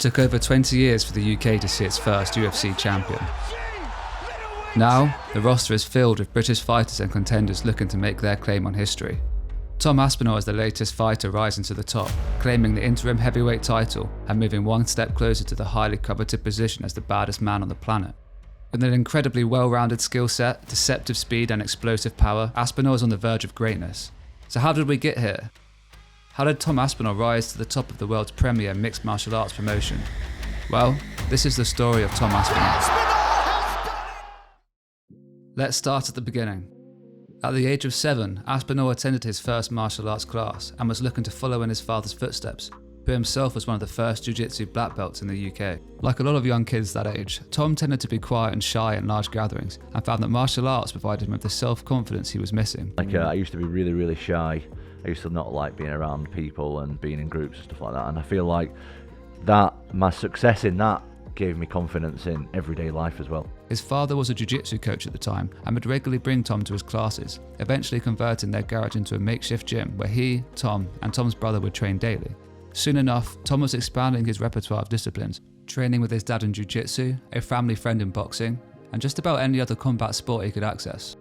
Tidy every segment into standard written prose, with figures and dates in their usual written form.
took over 20 years for the UK to see its first UFC champion. Now, the roster is filled with British fighters and contenders looking to make their claim on history. Tom Aspinall is the latest fighter rising to the top, claiming the interim heavyweight title and moving one step closer to the highly coveted position as the baddest man on the planet. With an incredibly well-rounded skill set, deceptive speed and explosive power, Aspinall is on the verge of greatness. So how did we get here? How did Tom Aspinall rise to the top of the world's premier mixed martial arts promotion? Well, this is the story of Tom Aspinall. Let's start at the beginning. At the age of 7, Aspinall attended his first martial arts class and was looking to follow in his father's footsteps, who himself was one of the first jiu-jitsu black belts in the UK. Like a lot of young kids that age, Tom tended to be quiet and shy in large gatherings and found that martial arts provided him with the self-confidence he was missing. I used to be really, really shy. I used to not like being around people and being in groups and stuff like that, and I feel like that my success in that gave me confidence in everyday life as well. His father was a jiu-jitsu coach at the time and would regularly bring Tom to his classes, eventually converting their garage into a makeshift gym where he, Tom, and Tom's brother would train daily. Soon enough, Tom was expanding his repertoire of disciplines, training with his dad in jiu-jitsu, a family friend in boxing, and just about any other combat sport he could access.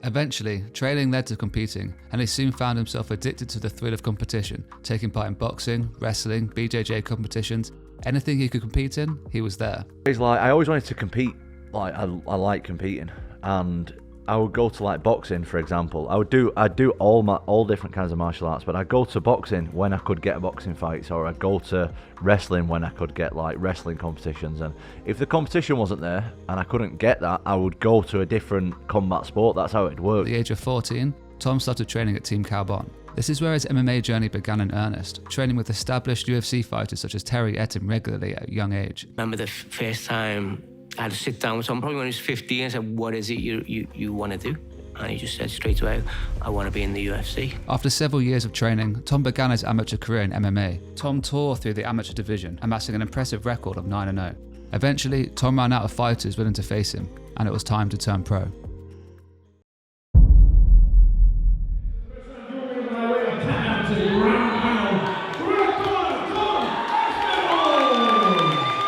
Eventually, training led to competing, and he soon found himself addicted to the thrill of competition, taking part in boxing, wrestling, BJJ competitions. Anything he could compete in, he was there. It's like I always wanted to compete. Like I like competing, and I would go to like boxing, for example. I'd do all different kinds of martial arts, but I'd go to boxing when I could get boxing fights, or I'd go to wrestling when I could get like wrestling competitions. And if the competition wasn't there and I couldn't get that, I would go to a different combat sport. That's how it worked. At the age of 14, Tom started training at Team Carbon. This is where his MMA journey began in earnest, training with established UFC fighters such as Terry Etim regularly at a young age. Remember the first time I had to sit down with someone, probably when he was 15, and said, "What is it you want to do?" And he just said straight away, "I want to be in the UFC." After several years of training, Tom began his amateur career in MMA. Tom tore through the amateur division, amassing an impressive record of 9-0. Eventually, Tom ran out of fighters willing to face him, and it was time to turn pro.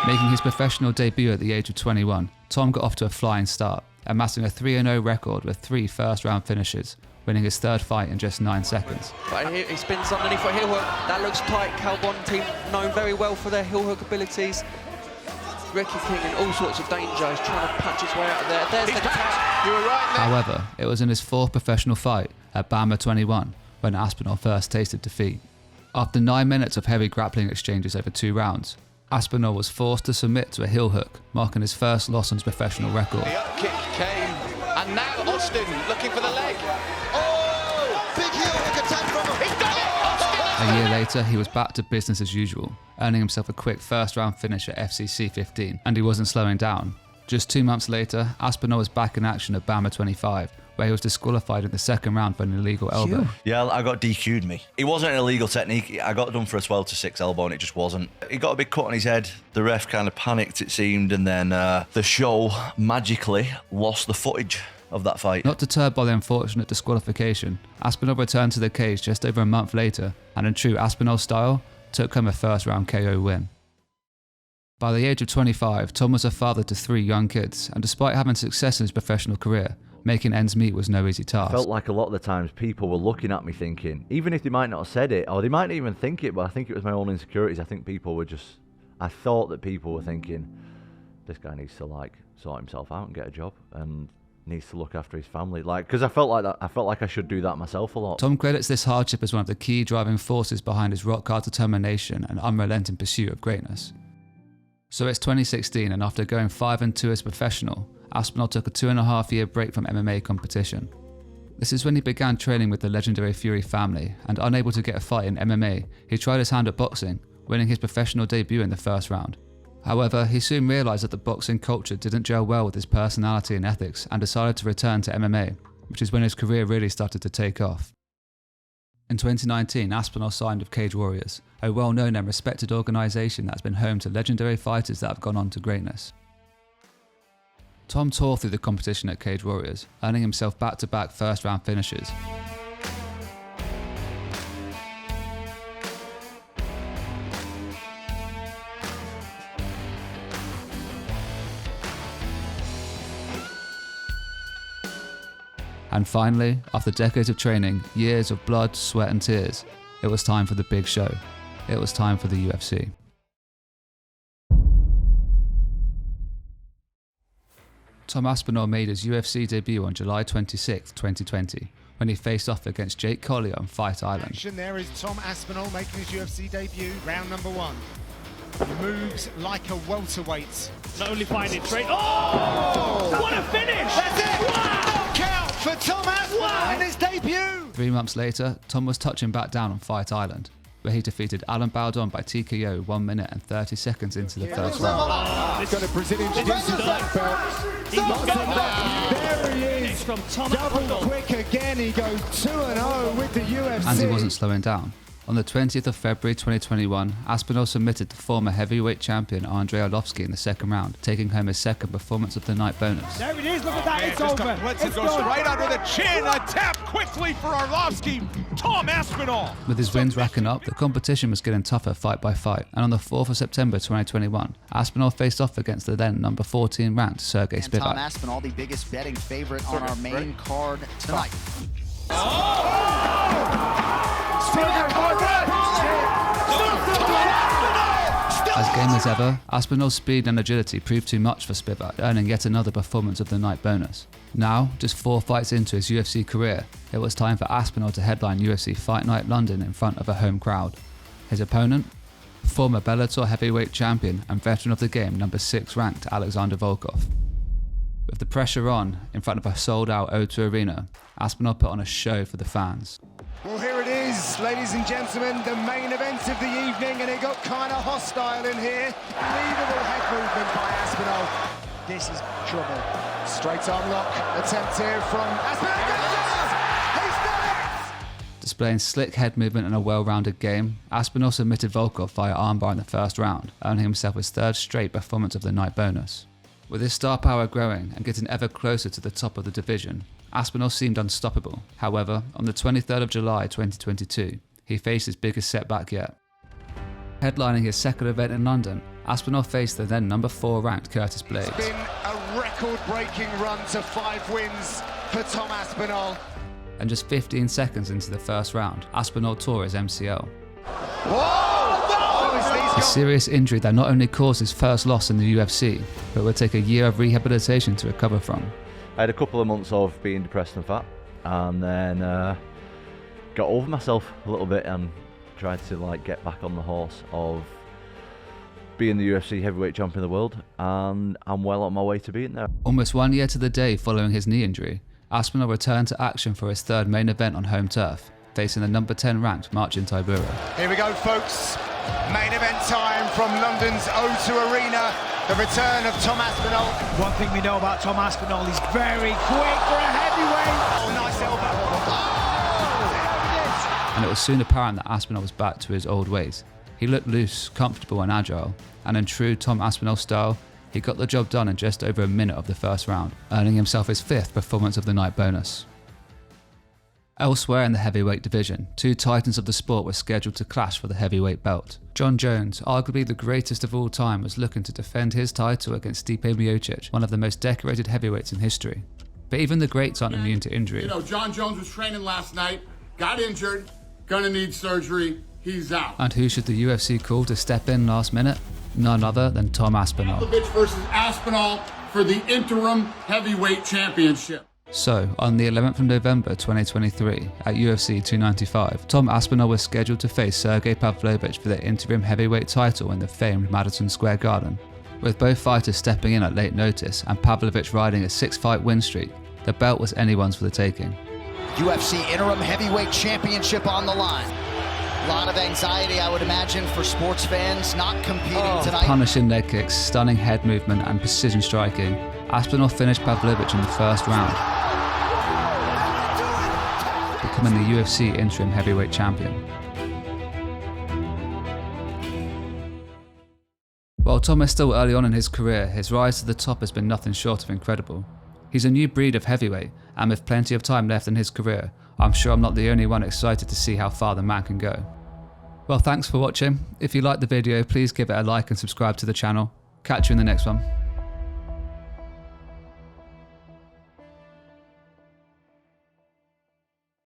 Making his professional debut at the age of 21, Tom got off to a flying start, amassing a 3-0 record with 3 first-round finishes, winning his third fight in just 9 seconds. Right here, he spins underneath for a heel hook. That looks tight. Carbon team known very well for their heel hook abilities. Ricky King in all sorts of danger. He's trying to punch his way out of there. There's the tap. You were right there. However, it was in his 4th professional fight at Bama 21 when Aspinall first tasted defeat. After 9 minutes of heavy grappling exchanges over 2 rounds, Aspinall was forced to submit to a heel hook, marking his first loss on his professional record. The up kick came, and now Austin looking for the leg. Oh, big heel hook attack from him. He's done it, Austin! A year later, he was back to business as usual, earning himself a quick first-round finish at FCC 15, and he wasn't slowing down. Just 2 months later, Aspinall was back in action at Bama 25, where he was disqualified in the 2nd round for an illegal elbow. Yeah, I got DQ'd me. It wasn't an illegal technique. I got done for a 12-6 elbow and it just wasn't. He got a big cut on his head. The ref kind of panicked, it seemed, and then the show magically lost the footage of that fight. Not deterred by the unfortunate disqualification, Aspinall returned to the cage just over a month later, and in true Aspinall style, took home a first-round KO win. By the age of 25, Tom was a father to 3 young kids, and despite having success in his professional career, making ends meet was no easy task. I felt like a lot of the times people were looking at me thinking, even if they might not have said it, or they might not even think it, but I think it was my own insecurities. I think people were just, I thought that people were thinking, this guy needs to like sort himself out and get a job and needs to look after his family. Like, because I felt like that, I felt like I should do that myself a lot. Tom credits this hardship as one of the key driving forces behind his rock-hard determination and unrelenting pursuit of greatness. So it's 2016, and after going 5-2 as a professional, Aspinall took a 2.5-year break from MMA competition. This is when he began training with the legendary Fury family, and unable to get a fight in MMA, he tried his hand at boxing, winning his professional debut in the first round. However, he soon realised that the boxing culture didn't gel well with his personality and ethics, and decided to return to MMA, which is when his career really started to take off. In 2019, Aspinall signed with Cage Warriors, a well-known and respected organisation that has been home to legendary fighters that have gone on to greatness. Tom tore through the competition at Cage Warriors, earning himself back-to-back first-round finishes. And finally, after decades of training, years of blood, sweat and tears, it was time for the big show. It was time for the UFC. Tom Aspinall made his UFC debut on July 26, 2020, when he faced off against Jake Collier on Fight Island. There is Tom Aspinall making his UFC debut, round number 1. He moves like a welterweight. Not only finding straight. Oh! What a finish! That's it! Wow! Knockout for Tom Aspinall in his debut! 3 months later, Tom was touching back down on Fight Island, where he defeated Alan Baldon by TKO 1 minute and 30 seconds into the first round. He's got a Brazilian Jiu-Jitsu black belt. There he is. From Tom Double Aspinall. quick again. He goes 2-0 with the UFC. And he wasn't slowing down. On the 20th of February 2021, Aspinall submitted the former heavyweight champion Andrei Arlovski in the second round, taking home his second performance of the night bonus. There it is, look at that, it's over. Lets it go right under the chin. A tap quickly for Arlovski. Tom Aspinall. With his wins racking up, the competition was getting tougher fight by fight, and on the 4th of September 2021, Aspinall faced off against the then number 14 ranked Sergey And Tom Spivak. Aspinall, the biggest betting favorite on our main card tonight. As game as ever, Aspinall's speed and agility proved too much for Spivak, earning yet another performance of the night bonus. Now, just 4 fights into his UFC career, it was time for Aspinall to headline UFC Fight Night London in front of a home crowd. His opponent? Former Bellator heavyweight champion and veteran of the game, number 6 ranked Alexander Volkov. With the pressure on, in front of a sold-out O2 Arena, Aspinall put on a show for the fans. Well, here it is, ladies and gentlemen, the main event of the evening, and it got kind of hostile in here. Unbelievable head movement by Aspinall. This is trouble. Straight arm lock attempt here from Aspinall. He's done it! Displaying slick head movement and a well-rounded game, Aspinall submitted Volkov via armbar in the first round, earning himself his 3rd straight performance of the night bonus. With his star power growing and getting ever closer to the top of the division, Aspinall seemed unstoppable. However, on the 23rd of July 2022, he faced his biggest setback yet. Headlining his second event in London, Aspinall faced the then number 4 ranked Curtis Blades. It's been a record-breaking run to 5 wins for Tom Aspinall. And just 15 seconds into the first round, Aspinall tore his MCL. A serious injury that not only caused his first loss in the UFC, but would take a year of rehabilitation to recover from. I had a couple of months of being depressed and fat, and then got over myself a little bit and tried to get back on the horse of being the UFC heavyweight champion of the world, and I'm well on my way to being there. Almost 1 year to the day following his knee injury, Aspinall returned to action for his 3rd main event on home turf, facing the number 10 ranked Marcin Tybura. Here we go, folks. Main event time from London's O2 Arena. The return of Tom Aspinall. One thing we know about Tom Aspinall, he's very quick for a heavyweight. Oh, nice elbow. And it was soon apparent that Aspinall was back to his old ways. He looked loose, comfortable and agile, and in true Tom Aspinall style, he got the job done in just over a minute of the first round, earning himself his 5th performance of the night bonus. Elsewhere in the heavyweight division, 2 titans of the sport were scheduled to clash for the heavyweight belt. John Jones, arguably the greatest of all time, was looking to defend his title against Stipe Miocic, one of the most decorated heavyweights in history. But even the greats aren't immune to injury. You know, John Jones was training last night, got injured, gonna need surgery, he's out. And who should the UFC call to step in last minute? None other than Tom Aspinall. Versus Aspinall for the Interim Heavyweight Championship. So, on the 11th of November 2023, at UFC 295, Tom Aspinall was scheduled to face Sergey Pavlovich for the interim heavyweight title in the famed Madison Square Garden. With both fighters stepping in at late notice and Pavlovich riding a 6-fight win streak, the belt was anyone's for the taking. UFC Interim Heavyweight Championship on the line. A lot of anxiety, I would imagine, for sports fans not competing tonight. Punishing leg kicks, stunning head movement and precision striking, Aspinall finished Pavlovich in the first round, becoming the UFC Interim Heavyweight Champion. While Tom is still early on in his career, his rise to the top has been nothing short of incredible. He's a new breed of heavyweight, and with plenty of time left in his career, I'm sure I'm not the only one excited to see how far the man can go. Well, thanks for watching. If you liked the video, please give it a like and subscribe to the channel. Catch you in the next one.